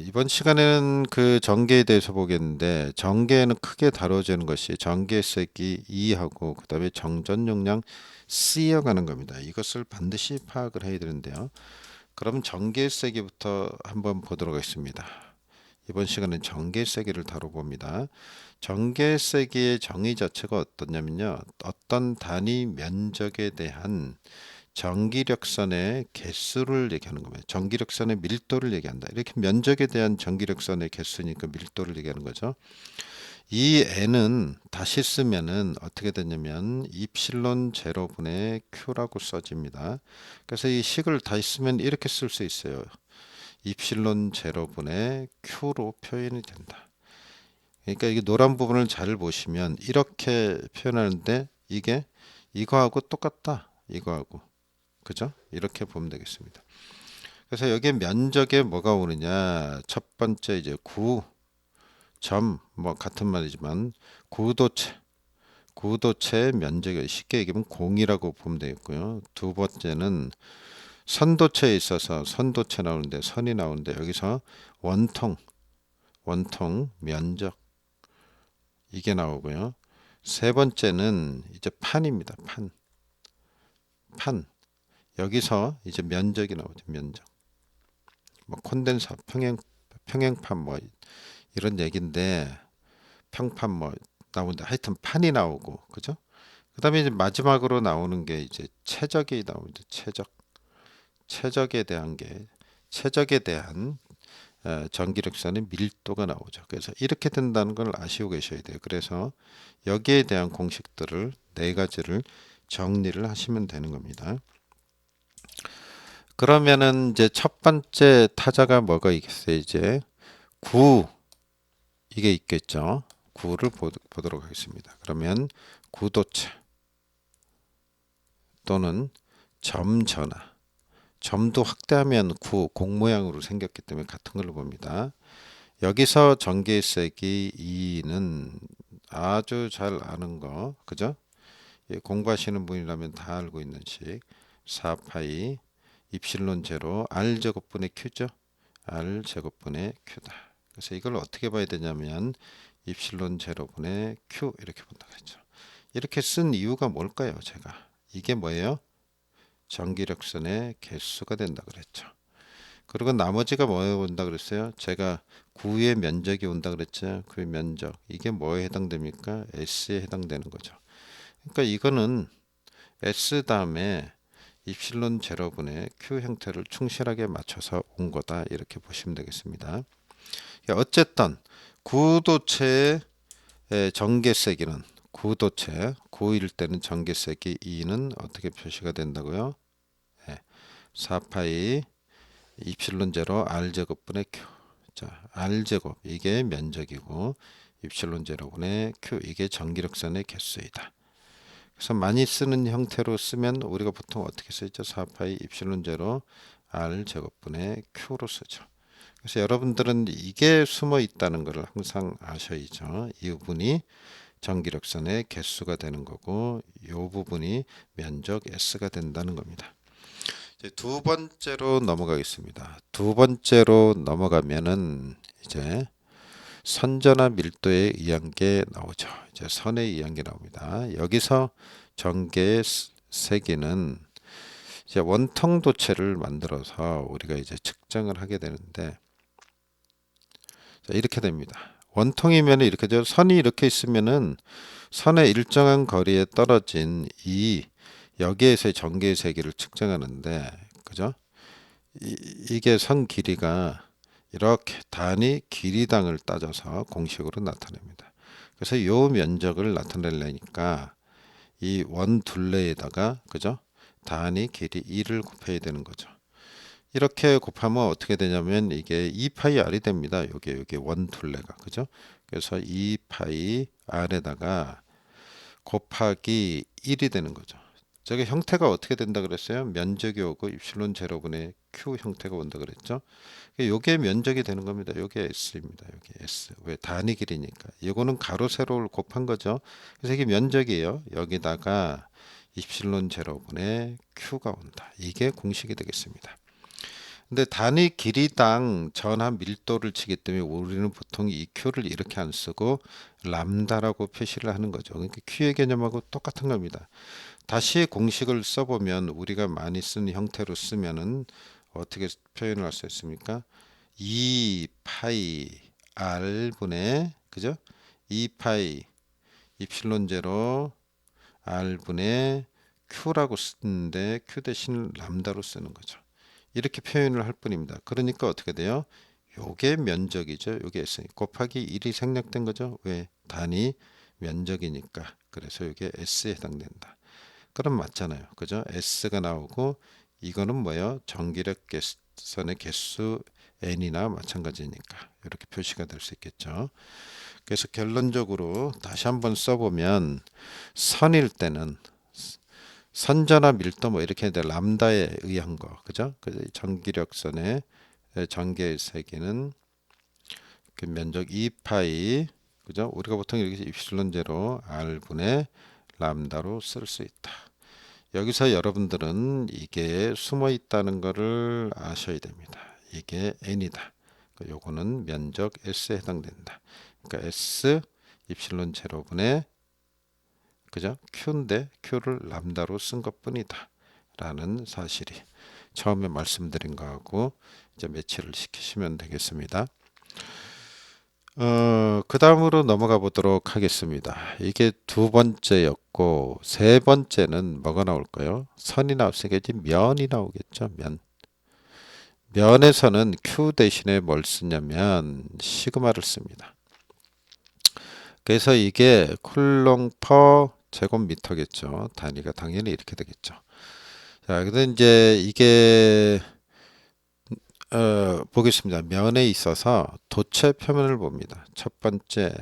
이번 시간에는 그 전개에 대해서 보겠는데 전개에는 크게 다뤄지는 것이 전개 세기 2하고 그 다음에 정전 용량 C여 가는 겁니다. 이것을 반드시 파악을 해야 되는데요. 그럼 전개 세기부터 한번 보도록 하겠습니다. 이번 시간은 전개 세기를 다뤄봅니다. 전개 세기의 정의 자체가 어떠냐면요. 어떤 단위 면적에 대한 전기력선의 개수를 얘기하는 겁니다. 전기력선의 밀도를 얘기한다. 이렇게 면적에 대한 전기력선의 개수니까 밀도를 얘기하는 거죠. 이 n은 다시 쓰면은 어떻게 되냐면 입실론 제로분의 q라고 써집니다. 그래서 이 식을 다시 쓰면 이렇게 쓸 수 있어요. 입실론 제로분의 q로 표현이 된다. 그러니까 이게 노란 부분을 잘 보시면 이렇게 표현하는데 이게 이거하고 똑같다. 이거하고. 그죠? 이렇게 보면 되겠습니다. 그래서 여기에 면적에 뭐가 오느냐? 첫 번째 이제 구점 뭐 같은 말이지만 구도체의 면적이 쉽게 얘기하면 공이라고 보면 되겠고요. 두 번째는 선도체에 있어서 선도체 나오는데 선이 나오는데 여기서 원통 면적 이게 나오고요. 세 번째는 이제 판입니다. 판 여기서 이제 면적이 나오죠. 면적. 뭐 콘덴서, 평행판 뭐 이런 얘기인데 평판 뭐 나오는데 하여튼 판이 나오고 그죠? 그다음에 이제 마지막으로 나오는 게 이제 최적이 나오는데 최적에 대한 전기력선의 밀도가 나오죠. 그래서 이렇게 된다는 걸 아시고 계셔야 돼요. 그래서 여기에 대한 공식들을 네 가지를 정리를 하시면 되는 겁니다. 그러면은 이제 첫 번째 타자가 뭐가 있겠어요? 이제 구 이게 있겠죠. 구를 보도록 하겠습니다. 그러면 구도체 또는 점전화. 점도 확대하면 공 모양으로 생겼기 때문에 같은 걸로 봅니다. 여기서 전개세기 2는 아주 잘 아는 거, 그죠? 공부하시는 분이라면 다 알고 있는 식. 4파이 입실론 제로 R 제곱분의 Q죠. R 제곱분의 Q다. 그래서 이걸 어떻게 봐야 되냐면 입실론 제로분의 Q 이렇게 본다 그랬죠. 이렇게 쓴 이유가 뭘까요? 제가 이게 뭐예요? 전기력선의 개수가 된다 그랬죠. 그리고 나머지가 뭐에 온다 그랬어요? 제가 구의 면적이 온다 그랬죠. 그 면적 이게 뭐에 해당됩니까? S에 해당되는 거죠. 그러니까 이거는 S 다음에 입실론 제로분의 Q 형태를 충실하게 맞춰서 온 거다 이렇게 보시면 되겠습니다. 어쨌든 구도체의 전개세기는 구도체 9일 때는 전개세기 2는 어떻게 표시가 된다고요? 4파이 입실론 제로 R제곱분의 Q. 자, R제곱 이게 면적이고 입실론 제로분의 Q 이게 전기력선의 개수이다. 그래서 많이 쓰는 형태로 쓰면 우리가 보통 어떻게 쓰죠? 4파이 입실론 제로 R제곱분의 Q로 쓰죠. 그래서 여러분들은 이게 숨어 있다는 것을 항상 아셔야죠. 이 부분이 전기력선의 개수가 되는 거고 이 부분이 면적 S가 된다는 겁니다. 이제 두 번째로 넘어가겠습니다. 두 번째로 넘어가면은 이제 선전화 밀도에 의한 게 나오죠. 이제 선에 의한 게 나옵니다. 여기서 전개의 세기는 이제 원통 도체를 만들어서 우리가 이제 측정을 하게 되는데 자, 이렇게 됩니다. 원통이면 이렇게 죠. 선이 이렇게 있으면은 선의 일정한 거리에 떨어진 이 여기에서의 전개의 세기를 측정하는데 그죠? 이게 선 길이가 이렇게 단위 길이당을 따져서 공식으로 나타냅니다. 그래서 이 면적을 나타내려니까 이 원 둘레에다가 그죠? 단위 길이 2를 곱해야 되는 거죠. 이렇게 곱하면 어떻게 되냐면 이게 2파이 r이 됩니다. 여기 원 둘레가 그죠? 그래서 2파이 r에다가 곱하기 1이 되는 거죠. 저게 형태가 어떻게 된다 그랬어요? 면적이 오고 입실론 제로분의 q 형태가 온다 그랬죠? 요게 면적이 되는 겁니다. 요게 s입니다. 요게 s. 왜 단위 길이니까. 이거는 가로 세로를 곱한 거죠. 그래서 이게 면적이에요. 여기다가 입실론 제로분의 q가 온다. 이게 공식이 되겠습니다. 근데 단위 길이당 전하 밀도를 치기 때문에 우리는 보통 이 Q를 이렇게 안 쓰고 람다라고 표시를 하는 거죠. 그러니까 Q의 개념하고 똑같은 겁니다. 다시 공식을 써보면 우리가 많이 쓰는 형태로 쓰면은 어떻게 표현을 할 수 있습니까? 2 파이 r 분의 그죠? 2 파이 이플론 제로 r 분의 q라고 쓰는데 q 대신 람다로 쓰는 거죠. 이렇게 표현을 할 뿐입니다. 그러니까 어떻게 돼요? 요게 면적이죠. 요게 s 곱하기 1이 생략된 거죠. 왜? 단위 면적이니까. 그래서 요게 s에 해당된다. 그럼 맞잖아요. 그죠? s가 나오고 이거는 뭐예요? 전기력 개선의 개수 n이나 마찬가지니까 이렇게 표시가 될 수 있겠죠. 그래서 결론적으로 다시 한번 써보면 선일 때는 선전화 밀도 뭐 이렇게 돼 람다에 의한 거 그죠? 그 전기력선의 전개의 세기는 그 면적 2파이 그죠? 우리가 보통 이렇게 입실론 제로 r분의 람다로 쓸 수 있다. 여기서 여러분들은 이게 숨어 있다는 것을 아셔야 됩니다. 이게 n이다. 요거는 면적 s에 해당된다. 그러니까 s 입실론 제로분의 그죠? q인데 q를 람다로 쓴 것뿐이다. 라는 사실이 처음에 말씀드린 거하고 이제 매치를 시키시면 되겠습니다. 그 다음으로 넘어가 보도록 하겠습니다. 이게 두 번째였고 세 번째는 뭐가 나올까요? 선이 나왔으니까 이제 면이 나오겠죠. 면. 면에서는 Q 대신에 뭘 쓰냐면 시그마를 씁니다. 그래서 이게 쿨롱 퍼 제곱미터겠죠. 단위가 당연히 이렇게 되겠죠. 자, 근데 이제 이게 보겠습니다. 면에 있어서 도체 표면을 봅니다. 첫 번째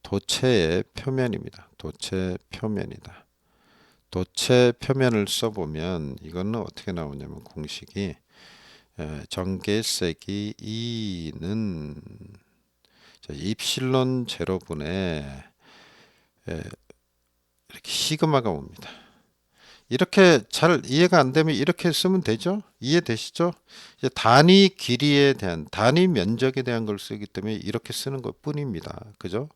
도체의 표면입니다. 도체 표면이다. 도체 표면을 써보면 이거는 어떻게 나오냐면 공식이 전개세기 2는 입실론 제로분의 이렇게 시그마가 옵니다. 이렇게 잘 이해가 안 되면 이렇게 쓰면 되죠? 이해되시죠? 이제 단위 길이에 대한 단위 면적에 대한 걸 쓰기 때문에 이렇게 쓰는 것 뿐입니다. 그죠?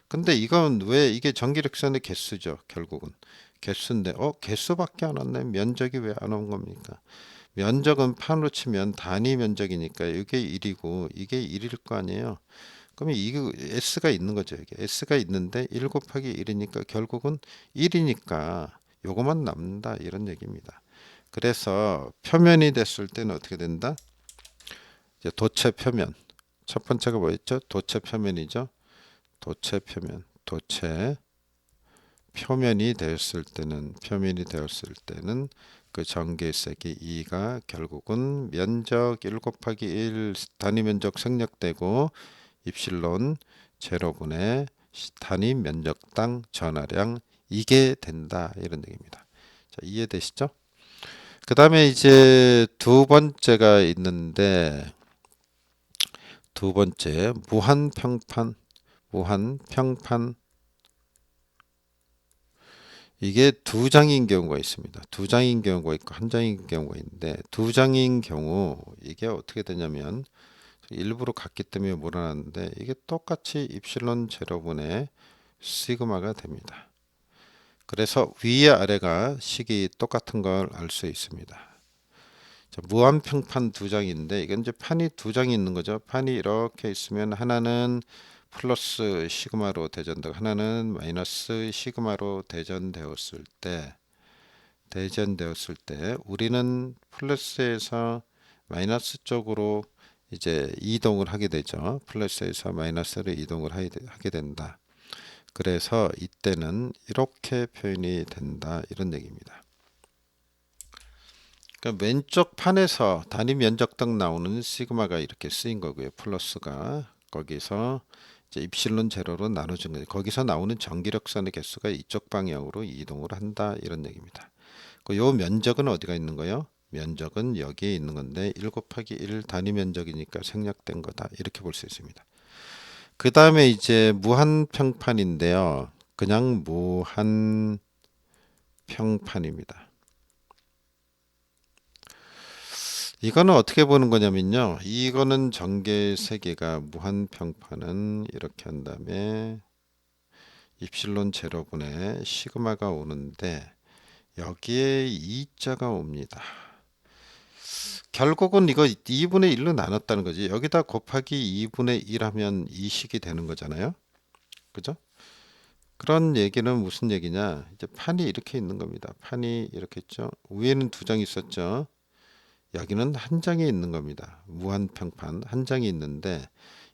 근데 이건 왜 이게 전기력선의 개수죠. 결국은 개수인데 개수밖에 안 왔네. 면적이 왜 안 온 겁니까? 면적은 판으로 치면 단위 면적이니까 이게 1이고 이게 1일 거 아니에요. 그러면 이거 s가 있는 거죠. 이게 s가 있는데 1 곱하기 1이니까 결국은 1이니까 요거만 남는다 이런 얘기입니다. 그래서 표면이 됐을 때는 어떻게 된다? 이제 도체 표면. 첫 번째가 뭐였죠? 도체 표면이죠. 도체 표면. 도체 표면이 되었을 때는 그 전개세기 2가 결국은 면적 1 곱하기 1 단위 면적 생략되고 입실론 제로분의 단위 면적당 전하량 이게 된다 이런 얘기입니다. 자, 이해되시죠? 그 다음에 이제 두 번째가 있는데 두 번째 무한평판 이게 두 장인 경우가 있습니다. 두 장인 경우가 있고 한 장인 경우가 있는데 두 장인 경우 이게 어떻게 되냐면 일부러 같기 때문에 몰아놨는데 이게 똑같이 입실론 제로분의 시그마가 됩니다. 그래서 위에 아래가 식이 똑같은 걸 알 수 있습니다. 자, 무한평판 두 장인데 이건 이제 판이 두 장이 있는 거죠. 판이 이렇게 있으면 하나는 플러스 시그마로 대전되고 하나는 마이너스 시그마로 대전되었을 때 우리는 플러스에서 마이너스 쪽으로 이제 이동을 하게 되죠. 플러스에서 마이너스로 이동을 하게 된다. 그래서 이때는 이렇게 표현이 된다 이런 얘기입니다. 그러니까 왼쪽 판에서 단위 면적당 나오는 시그마가 이렇게 쓰인 거고요. 플러스가 거기서 이제 입실론 제로로 나눠준 거예요. 거기서 나오는 전기력선의 개수가 이쪽 방향으로 이동을 한다 이런 얘기입니다. 요 면적은 어디가 있는 거예요? 면적은 여기에 있는 건데 1 곱하기 1 단위 면적이니까 생략된 거다 이렇게 볼 수 있습니다. 그 다음에 이제 무한평판인데요. 그냥 무한평판입니다. 이거는 어떻게 보는 거냐면요. 이거는 전개 세개가 무한평판은 이렇게 한 다음에 입실론 제로분의 시그마가 오는데 여기에 2자가 옵니다. 결국은 이거 2분의 1로 나눴다는 거지. 여기다 곱하기 2분의 1 하면 이 식이 되는 거잖아요. 그죠? 그런 얘기는 무슨 얘기냐? 이제 판이 이렇게 있는 겁니다. 판이 이렇게 있죠. 위에는 두 장 있었죠. 여기는 한 장이 있는 겁니다. 무한평판 한 장이 있는데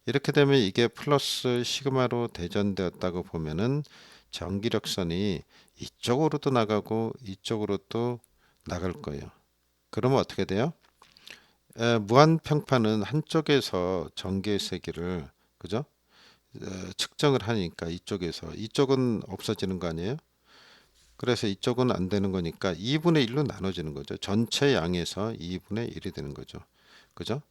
이렇게 되면 이게 플러스 시그마로 대전되었다고 보면은 전기력선이 이쪽으로도 나가고 이쪽으로도 나갈 거예요. 그러면 어떻게 돼요? 무한평판은 한쪽에서 전기의 세기를 그죠? 측정을 하니까 이쪽에서 이쪽은 없어지는 거 아니에요? 그래서 이쪽은 안 되는 거니까 2분의 1로 나눠지는 거죠. 전체 양에서 2분의 1이 되는 거죠. 그죠?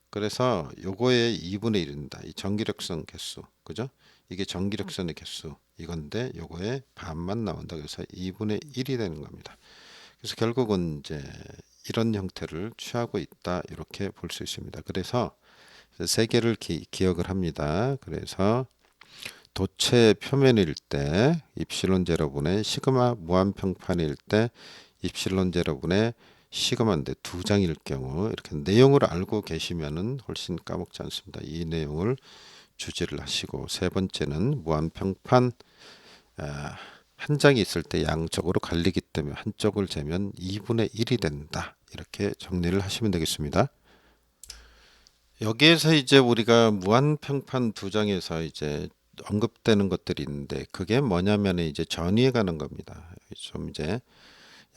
그래서 요거의 2분의 1입니다. 이 전기력선 개수. 그죠? 이게 전기력선의 개수. 이건데 요거의 반만 나온다. 그래서 2분의 1이 되는 겁니다. 그래서 결국은 이제 이런 형태를 취하고 있다. 이렇게 볼 수 있습니다. 그래서 세 개를 기억을 합니다. 그래서 도체 표면일 때 입실론 제로분의 시그마 무한평판일 때 입실론 제로분의 시그마인데 두 장일 경우 이렇게 내용을 알고 계시면은 훨씬 까먹지 않습니다. 이 내용을 주지를 하시고 세 번째는 무한평판 한 장이 있을 때 양쪽으로 갈리기 때문에 한쪽을 재면 2분의 1이 된다. 이렇게 정리를 하시면 되겠습니다. 여기에서 이제 우리가 무한평판 두 장에서 이제 언급되는 것들이 있는데 그게 뭐냐면 이제 전위에 가는 겁니다. 좀 이제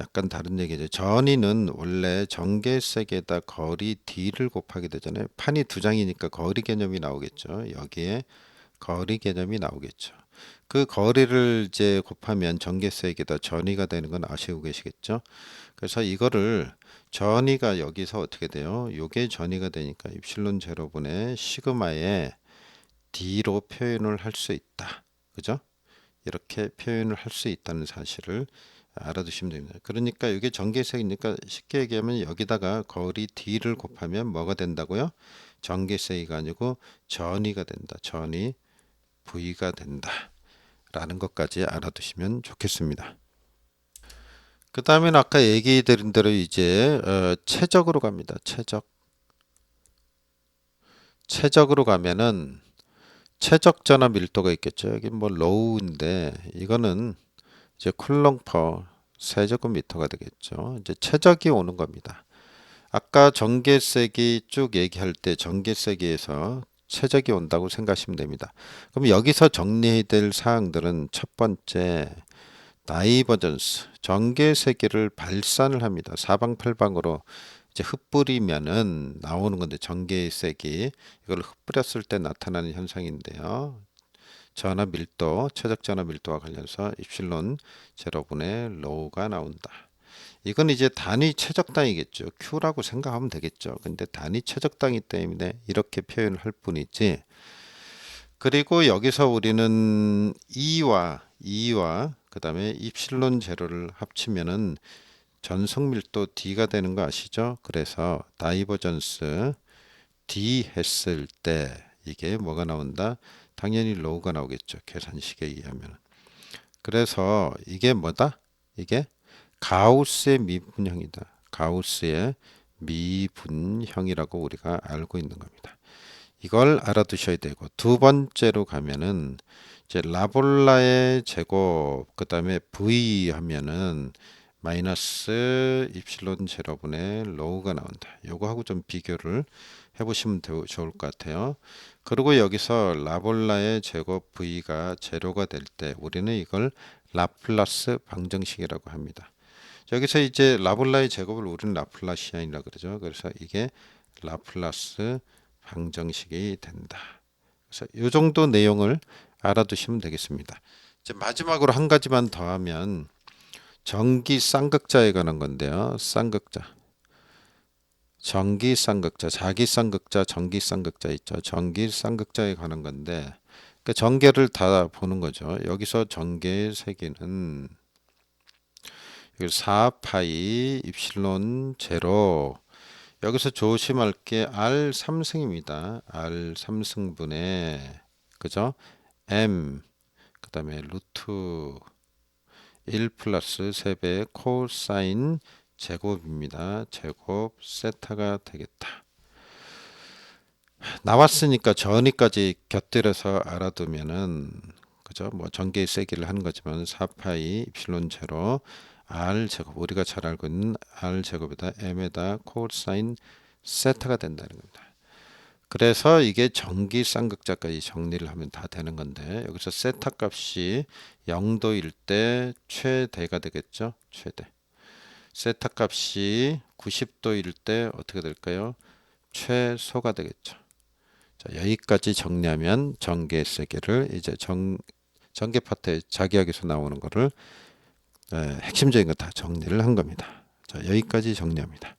약간 다른 얘기죠. 전위는 원래 전개색에다 거리 D를 곱하게 되잖아요. 판이 두 장이니까 거리 개념이 나오겠죠. 여기에 거리 개념이 나오겠죠. 그 거리를 이제 곱하면 전개색에다 전위가 되는 건 아시고 계시겠죠? 그래서 이거를 전위가 여기서 어떻게 돼요? 요게 전위가 되니까 입실론 제로분의 시그마에 D로 표현을 할 수 있다. 그죠? 이렇게 표현을 할 수 있다는 사실을 알아두시면 됩니다. 그러니까 이게 전개색이니까 쉽게 얘기하면 여기다가 거리 D를 곱하면 뭐가 된다고요? 전개색이 아니고 전위가 된다. 전위 V가 된다. 라는 것까지 알아두시면 좋겠습니다. 그 다음에는 아까 얘기 드린 대로 이제 최적으로 갑니다. 최적으로 가면은 최적 전압 밀도가 있겠죠. 여기 뭐 로우인데 이거는 이제 쿨롱 퍼 세제곱미터가 되겠죠. 이제 최적이 오는 겁니다. 아까 전개세기 쭉 얘기할 때 전개세기에서 최적이 온다고 생각하시면 됩니다. 그럼 여기서 정리해야 될 사항들은 첫 번째 다이버전스 전개세기를 발산을 합니다. 사방팔방으로 이제 흩뿌리면은 나오는 건데 전개세기 이걸 흩뿌렸을 때 나타나는 현상인데요. 전압 밀도, 최적 전압 밀도와 관련해서 입실론 제로분의 로우가 나온다. 이건 이제 단위 최적당이겠죠. Q라고 생각하면 되겠죠. 근데 단위 최적당이 때문에 이렇게 표현을 할 뿐이지. 그리고 여기서 우리는 E와 그다음에 입실론 제로를 합치면은 전속 밀도 D가 되는 거 아시죠? 그래서 다이버전스 D 했을 때 이게 뭐가 나온다? 당연히 로우가 나오겠죠. 계산식에 의하면. 그래서 이게 뭐다? 이게 가우스의 미분형이다. 가우스의 미분형이라고 우리가 알고 있는 겁니다. 이걸 알아두셔야 되고 두 번째로 가면은 이제 라볼라의 제곱 그다음에 V 하면은 마이너스 입실론 제로분의 로우가 나온다. 요거하고 좀 비교를 해보시면 좋을 것 같아요. 그리고 여기서 라볼라의 제곱 V가 제로가 될 때 우리는 이걸 라플라스 방정식이라고 합니다. 여기서 이제 라볼라의 제곱을 우리는 라플라시안이라고 그러죠. 그래서 이게 라플라스 방정식이 된다. 그래서 이 정도 내용을 알아두시면 되겠습니다. 이제 마지막으로 한 가지만 더 하면 전기 쌍극자에 관한 건데요. 쌍극자. 전기 쌍극자, 자기 쌍극자, 전기 쌍극자 있죠. 전기 쌍극자에 관한 건데 그 전개를 다 보는 거죠. 여기서 전개의 세기는 4파이 입실론 제로 여기서 조심할 게 R 3승입니다. R 3승분의 그죠? M 그다음에 루트 1 플러스 3배 코사인 제곱입니다. 제곱 세타가 되겠다. 나왔으니까 전위까지 곁들여서 알아두면은 그죠? 뭐 전개의 세기를 하는 거지만 4파이 입실론 제로 R 제곱 우리가 잘 알고 있는 R 제곱에다 M에다 코사인 세타가 된다는 겁니다. 그래서 이게 정기쌍극자까지 정리를 하면 다 되는 건데 여기서 세타 값이 0도일 때 최대가 되겠죠. 최대. 세타 값이 90도일 때 어떻게 될까요? 최소가 되겠죠. 자, 여기까지 정리하면 전개 세계를 이제 전개 파트에 자기학에서 나오는 거를 핵심적인 거 다 정리를 한 겁니다. 자, 여기까지 정리합니다.